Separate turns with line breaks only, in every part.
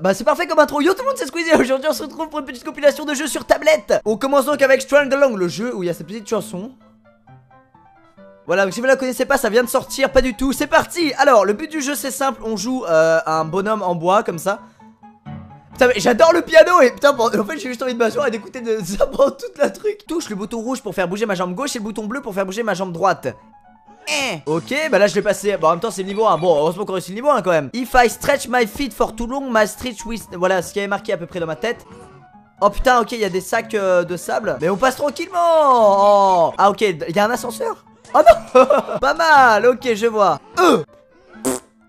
Bah c'est parfait comme intro. Yo tout le monde, c'est Squeezie. Aujourd'hui on se retrouve pour une petite compilation de jeux sur tablette. On commence donc avec Stranglelong, le jeu où il y a cette petite chanson. Voilà, donc si vous la connaissez pas, ça vient de sortir, pas du tout. C'est parti. Alors le but du jeu c'est simple, on joue un bonhomme en bois comme ça. Putain mais j'adore le piano et putain en fait j'ai juste envie de m'asseoir et d'écouter de ça pendant toute la truc. Touche le bouton rouge pour faire bouger ma jambe gauche et le bouton bleu pour faire bouger ma jambe droite. Ok, bah là je l'ai passé. Bon en même temps c'est le niveau 1. Bon heureusement qu'on réussit le niveau 1 quand même. If I stretch my feet for too long, my stretch with... Voilà ce qui avait marqué à peu près dans ma tête. Oh putain ok, il y a des sacs de sable. Mais on passe tranquillement. Oh. Ah ok, il y a un ascenseur. Oh non. Pas mal, ok je vois.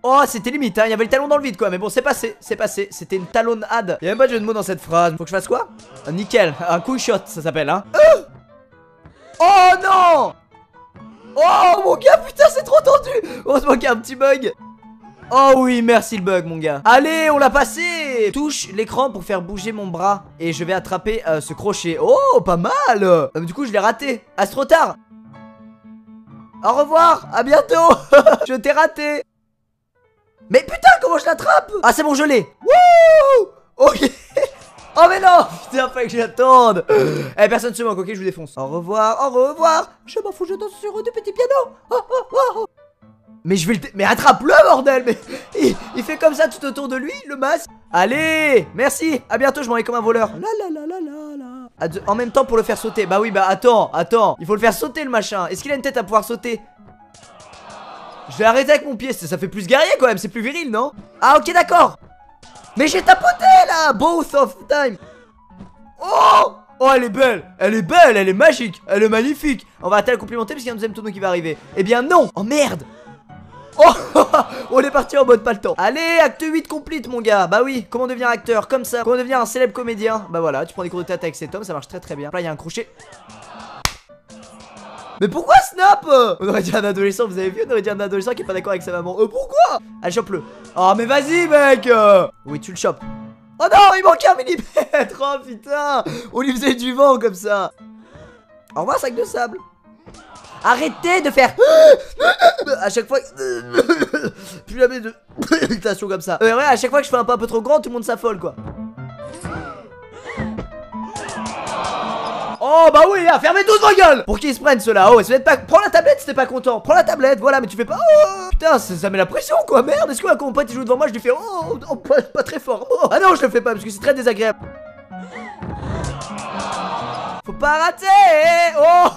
Oh c'était limite hein, il y avait le talon dans le vide quoi. Mais bon c'est passé, c'était une talonnade. Il y a même pas de jeu de mots dans cette phrase. Faut que je fasse quoi? Nickel, un quick shot ça s'appelle hein. Oh non. Oh mon gars putain c'est trop tendu. Heureusement qu'il y a un petit bug. Oh oui merci le bug mon gars. Allez on l'a passé. Touche l'écran pour faire bouger mon bras. Et je vais attraper ce crochet. Oh pas mal. Du coup je l'ai raté. Ah c'est trop tard. Au revoir, à bientôt. Je t'ai raté. Mais putain comment je l'attrape? Ah c'est bon je l'ai. Wouh. Ok. Oh mais non. Putain fallait que j'attende. Eh personne se moque ok je vous défonce. Au revoir, au revoir. Je m'en fous je danse sur du petit piano. Oh, oh, oh. Mais je vais le... Mais attrape-le bordel. Mais il fait comme ça tout autour de lui le masque. Allez merci, à bientôt je m'en vais comme un voleur. En même temps pour le faire sauter. Bah oui bah attends, il faut le faire sauter le machin. Est-ce qu'il a une tête à pouvoir sauter? Je vais arrêter avec mon pied, ça fait plus guerrier quand même, c'est plus viril non? Ah ok d'accord. Mais j'ai tapoté là, both of time. Oh. Oh elle est belle, elle est magique, elle est magnifique. On va arrêter de la complimenter parce qu'il y a un deuxième tonneau qui va arriver. Eh bien non. Oh merde. Oh. On est parti en mode pas le temps. Allez acte 8 complete mon gars. Bah oui, comment devenir acteur comme ça? Comment devenir un célèbre comédien? Bah voilà, tu prends des cours de théâtre avec cet homme, ça marche très très bien. Là il y a un crochet. Mais pourquoi Snap? On aurait dit un adolescent, vous avez vu? On aurait dit un adolescent qui est pas d'accord avec sa maman. Pourquoi? Allez chope-le. Oh mais vas-y mec. Oui tu le chopes. Oh non il manquait un millimètre. Oh putain. On lui faisait du vent comme ça. Au revoir sac de sable. Arrêtez de faire à chaque fois. Plus jamais de irritation comme ça. Ouais à chaque fois que je fais un pas un peu trop grand tout le monde s'affole quoi. Oh bah oui là, fermez tous vos gueules. Pour qu'ils se prennent ceux-là. Oh si vous êtes pas... Prends la tablette si t'es pas content. Prends la tablette voilà mais tu fais pas. Oh putain ça met la pression quoi. Merde est-ce que quand mon pote il joue devant moi je lui fais oh pas très fort. Oh. Ah non je le fais pas parce que c'est très désagréable. Faut pas rater. Oh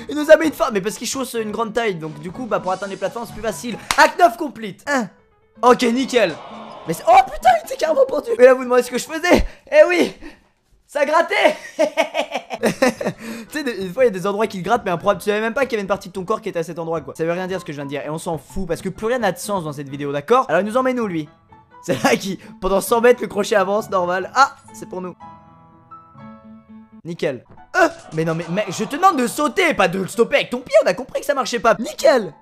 il nous a mis une forme. Mais parce qu'il chausse une grande taille. Donc du coup bah pour atteindre les plateformes c'est plus facile. Acte 9 complete. Ok nickel. Mais oh putain il était carrément pendu. Mais là vous demandez ce que je faisais. Eh oui ça grattait. Tu sais des fois il y a des endroits qui grattent. Mais un problème tu savais même pas qu'il y avait une partie de ton corps qui était à cet endroit quoi. Ça veut rien dire ce que je viens de dire. Et on s'en fout parce que plus rien n'a de sens dans cette vidéo d'accord. Alors il nous emmène où lui? C'est là qui pendant 100 mètres le crochet avance normal. Ah c'est pour nous. Nickel. Mais non mais mec je te demande de sauter. Pas de le stopper avec ton pied. On a compris que ça marchait pas. Nickel.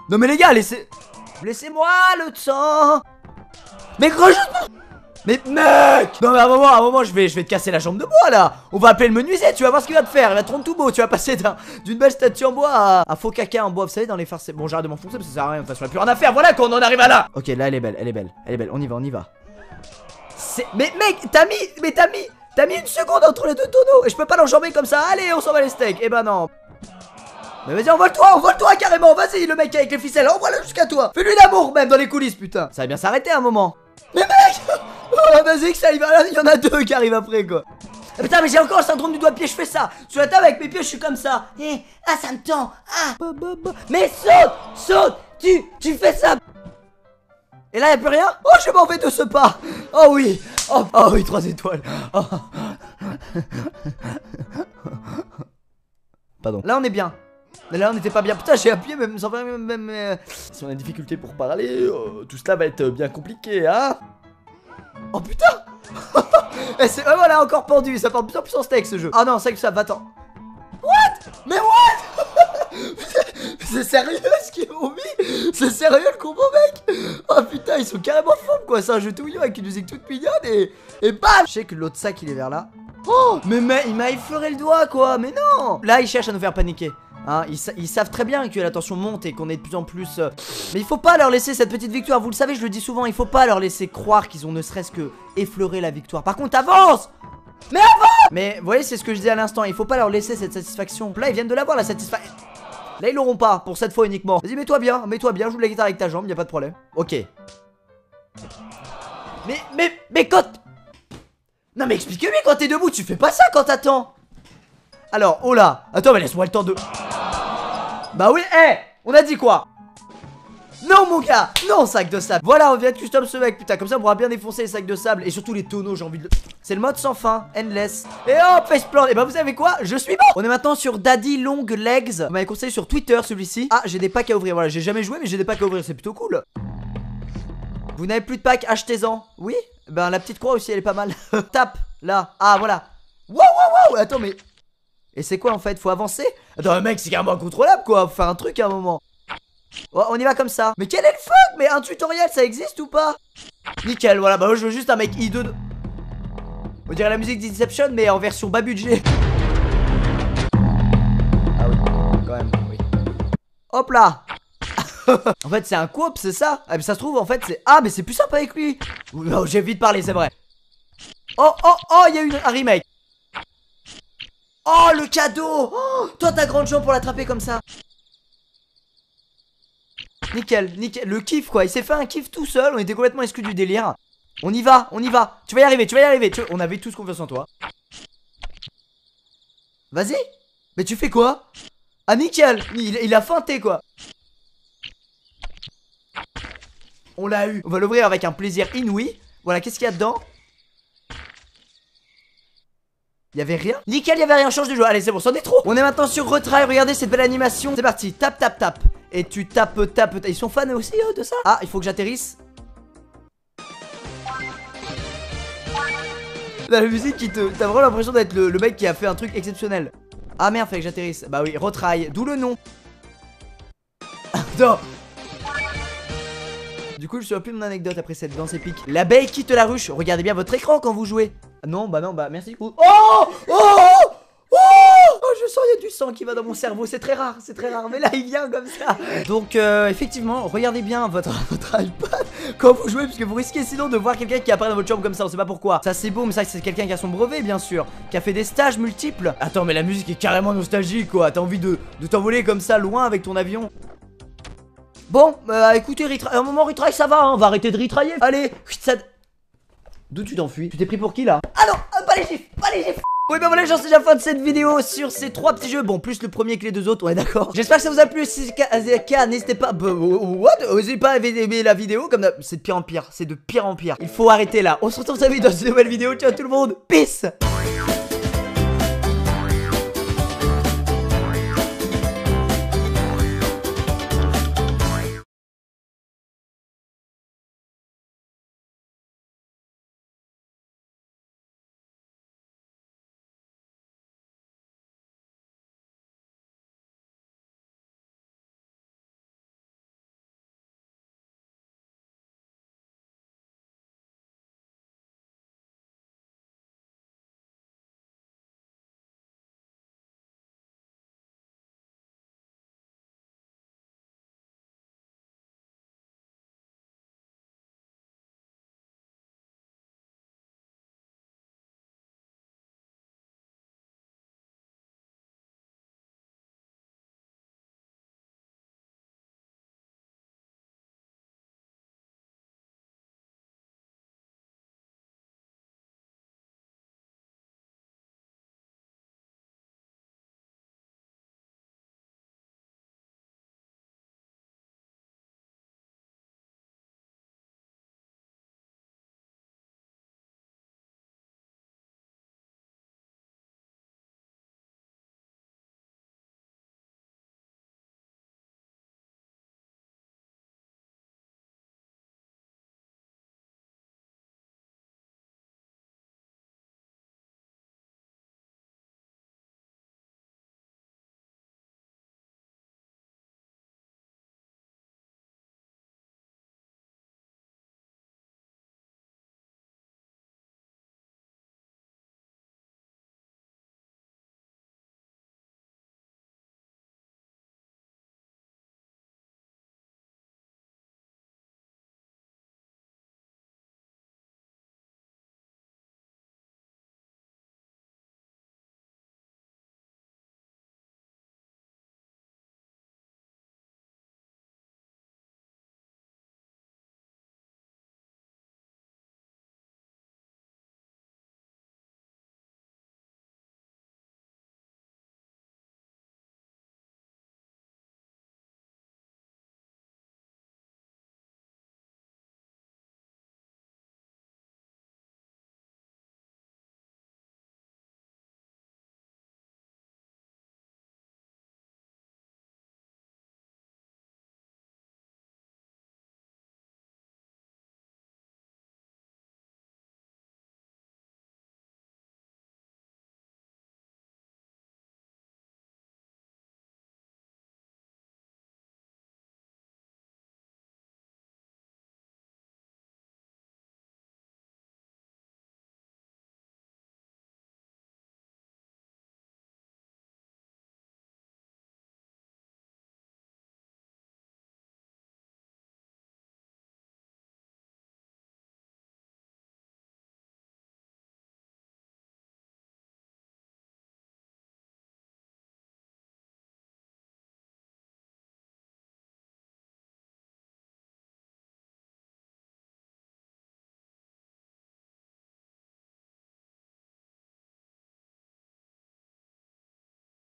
Non mais les gars laissez-moi le temps. Mais gros mais mec. Non mais à un moment je vais te casser la jambe de bois là. On va appeler le menuisier. Tu vas voir ce qu'il va te faire. Il va te rendre tout beau. Tu vas passer d'une belle statue en bois à un faux caca en bois. Vous savez dans les farces. Bon j'arrête de m'enfoncer parce que ça sert à rien. De toute façon on a plus rien à faire. Voilà qu'on en arrive à là. Ok là elle est belle. On y va. Mais mec t'as mis une seconde entre les deux tonneaux. Et je peux pas l'enjamber comme ça. Allez on s'en va les steaks. Eh ben non. Mais vas-y envole-toi carrément. Vas-y le mec avec les ficelles. Envoie-le jusqu'à toi. Fais-lui l'amour même dans les coulisses putain. Ça va bien s'arrêter un moment. Mais mec. Oh vas-y que ça y va. Il y en a deux qui arrivent après quoi. Ah, putain mais j'ai encore le syndrome du doigt de pied. Je fais ça. Sur la table avec mes pieds je suis comme ça. Ah ça me tend. Mais saute. Tu fais ça. Et là y'a plus rien. Oh je m'en vais de ce pas. Oh oui. Oh oui 3 étoiles. Oh. Pardon. Là on est bien. Mais là on était pas bien. Putain j'ai appuyé même sans même si on a des difficultés pour parler tout cela va être bien compliqué hein. Oh putain. Et c'est voilà encore pendu. Ça porte de plus en plus en steak ce jeu. Ah non c'est que ça va-t'en. What? Mais what? C'est sérieux ce qu'ils m'ont mis? C'est sérieux le combo mec? Oh putain ils sont carrément formes quoi. C'est un jeu tout mignon avec une musique toute mignonne et bam. Je sais que l'autre sac il est vers là. Oh mais il m'a effleuré le doigt quoi. Mais non. Là il cherche à nous faire paniquer. Hein, ils savent très bien que la tension monte et qu'on est de plus en plus... Mais il faut pas leur laisser cette petite victoire. Vous le savez, je le dis souvent, il faut pas leur laisser croire qu'ils ont ne serait-ce que effleuré la victoire. Par contre, avance. Mais avance. Mais vous voyez, c'est ce que je disais à l'instant. Il faut pas leur laisser cette satisfaction. Là, ils viennent de l'avoir, la satisfaction. Là, ils l'auront pas, pour cette fois uniquement. Vas-y, mets-toi bien, joue de la guitare avec ta jambe, y a pas de problème. Ok. Mais quand... Non mais explique-lui, quand t'es debout, tu fais pas ça quand t'attends. Alors, oh là. Attends, mais laisse-moi le temps de... Bah oui, on a dit quoi? Non mon gars, non sac de sable. Voilà, on vient de custom ce mec, putain, comme ça on pourra bien défoncer les sacs de sable. Et surtout les tonneaux, j'ai envie de... C'est le mode sans fin, endless. Et hop, faceplant. Et bah vous savez quoi, je suis mort. On est maintenant sur Daddy Long Legs. Vous m'avez conseillé sur Twitter celui-ci. Ah, j'ai des packs à ouvrir, voilà, j'ai jamais joué mais j'ai des packs à ouvrir, c'est plutôt cool. Vous n'avez plus de packs, achetez-en. Oui, ben la petite croix aussi elle est pas mal. Tape, là, ah voilà. Wow, attends mais... Et c'est quoi en fait, faut avancer? Attends mec, c'est carrément incontrôlable quoi, faut faire un truc à un moment. Oh, on y va comme ça. Mais quel est le fuck? Mais un tutoriel ça existe ou pas? Nickel, voilà, bah moi je veux juste un mec I2 de... On dirait la musique d'Inception mais en version bas budget. Ah oui, quand même, oui. Hop là. En fait c'est un coop, c'est ça? Ah mais ça se trouve en fait c'est... Ah mais c'est plus sympa avec lui. Oh, j'ai vite parlé, c'est vrai. Oh, il y a eu un remake. Oh le cadeau. Oh, toi t'as grande jambe pour l'attraper comme ça. Nickel, le kiff quoi, il s'est fait un kiff tout seul, on était complètement exclus du délire. On y va, tu vas y arriver, on avait tous confiance en toi. Vas-y. Mais tu fais quoi? Ah nickel, il a feinté quoi. On l'a eu, on va l'ouvrir avec un plaisir inouï. Voilà, qu'est-ce qu'il y a dedans? Y'avait rien? Nickel, y'avait rien, change de jeu. Allez, c'est bon, c'en est trop. On est maintenant sur retry, regardez cette belle animation. C'est parti, tape. Et tu tapes. Ils sont fans aussi de ça? Ah, il faut que j'atterrisse. La musique qui te... T'as vraiment l'impression d'être le mec qui a fait un truc exceptionnel. Ah merde, fallait que j'atterrisse. Bah oui, retry, d'où le nom. Non. Du coup, je suis plus mon anecdote après cette danse épique. L'abeille quitte la ruche. Regardez bien votre écran quand vous jouez. Non, bah merci. Oh, je sens il y a du sang qui va dans mon cerveau. C'est très rare. Mais là, il vient comme ça. Donc, effectivement, regardez bien votre iPad quand vous jouez, parce que vous risquez sinon de voir quelqu'un qui apparaît dans votre chambre comme ça. On sait pas pourquoi. Ça, c'est beau, mais ça, c'est quelqu'un qui a son brevet, bien sûr, qui a fait des stages multiples. Attends, mais la musique est carrément nostalgique, quoi. T'as envie de t'envoler comme ça loin avec ton avion. Bon, écoutez, un moment retry ça va, hein, on va arrêter de retryer. Allez, ça... D'où tu t'enfuis? Tu t'es pris pour qui là? Ah non, pas les gifs. Oui bah voilà, j'en suis déjà fin de cette vidéo sur ces 3 petits jeux. Bon, plus le premier que les 2 autres, ouais d'accord. J'espère que ça vous a plu, si c'est le cas, n'hésitez pas... N'hésitez pas à aimer la vidéo, comme c'est de pire en pire, c'est de pire en pire. Il faut arrêter là, on se retrouve très vite dans une nouvelle vidéo, ciao tout le monde, peace.